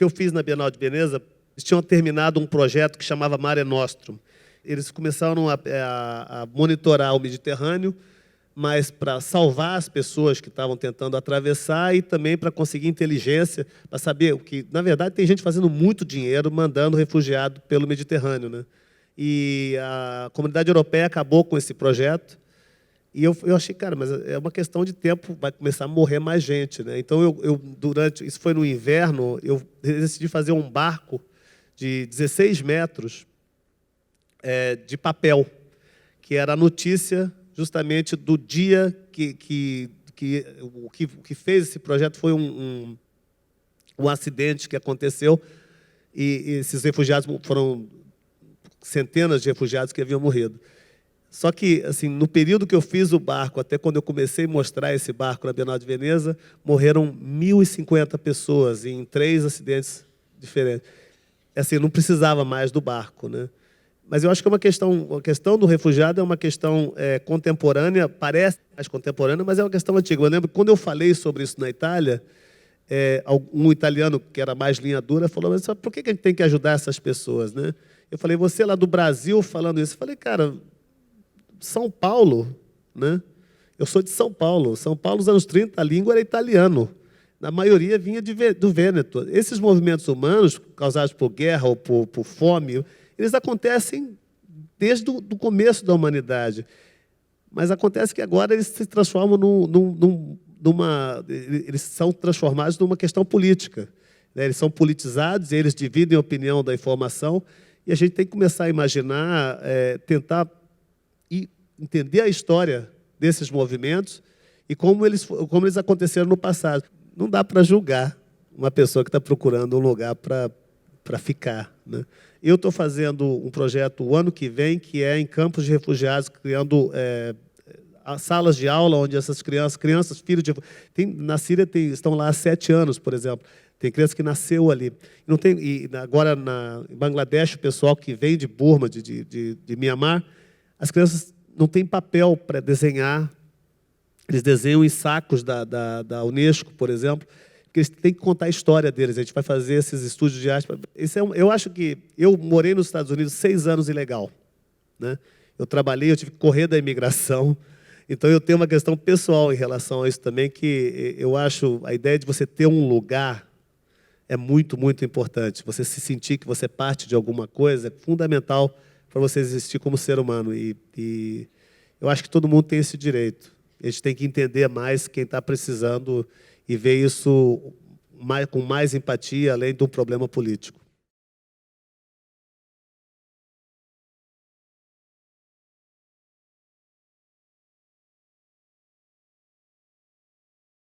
que eu fiz na Bienal de Veneza, eles tinham terminado um projeto que chamava Mare Nostrum. Eles começaram a monitorar o Mediterrâneo, mas para salvar as pessoas que estavam tentando atravessar e também para conseguir inteligência, para saber o que... Na verdade, tem gente fazendo muito dinheiro mandando refugiado pelo Mediterrâneo, né? E a comunidade europeia acabou com esse projeto. E eu achei, cara, mas é uma questão de tempo, vai começar a morrer mais gente, né? Então, isso foi no inverno, eu decidi fazer um barco de 16 metros de papel, que era a notícia justamente do dia o que fez esse projeto foi um acidente que aconteceu e esses refugiados foram centenas de refugiados que haviam morrido. Só que, assim, no período que eu fiz o barco, até quando eu comecei a mostrar esse barco na Bienal de Veneza, morreram 1.050 pessoas em 3 acidentes diferentes. Assim, não precisava mais do barco, né? Mas eu acho que a questão do refugiado é uma questão contemporânea, parece mais contemporânea, mas é uma questão antiga. Eu lembro que quando eu falei sobre isso na Itália, um italiano que era mais linha dura falou, mas por que a gente tem que ajudar essas pessoas, né? Eu falei, você lá do Brasil falando isso. Eu falei, cara, São Paulo, né? Eu sou de São Paulo. São Paulo, nos anos 30, a língua era italiano. Na maioria vinha do Vêneto. Esses movimentos humanos, causados por guerra ou por fome, eles acontecem desde o começo da humanidade. Mas acontece que agora eles se transformam eles são transformados numa questão política, né? Eles são politizados, eles dividem a opinião da informação, e a gente tem que começar a imaginar, tentar entender a história desses movimentos e como eles aconteceram no passado. Não dá para julgar uma pessoa que está procurando um lugar para ficar, né? Eu estou fazendo um projeto o ano que vem, que é em campos de refugiados, criando salas de aula onde essas crianças filhos de... na Síria estão lá há 7 anos, por exemplo. Tem criança que nasceu ali. E agora, em Bangladesh, o pessoal que vem de Burma, de Mianmar, as crianças não têm papel para desenhar. Eles desenham em sacos da Unesco, por exemplo, porque eles têm que contar a história deles. A gente vai fazer esses estudos de arte. Eu acho que... Eu morei nos Estados Unidos 6 anos ilegal, né? Eu trabalhei, eu tive que correr da imigração. Então, eu tenho uma questão pessoal em relação a isso também, que eu acho a ideia de você ter um lugar é muito, muito importante. Você se sentir que você é parte de alguma coisa é fundamental para você existir como ser humano. E eu acho que todo mundo tem esse direito. A gente tem que entender mais quem está precisando e ver isso com mais empatia, além de um problema político.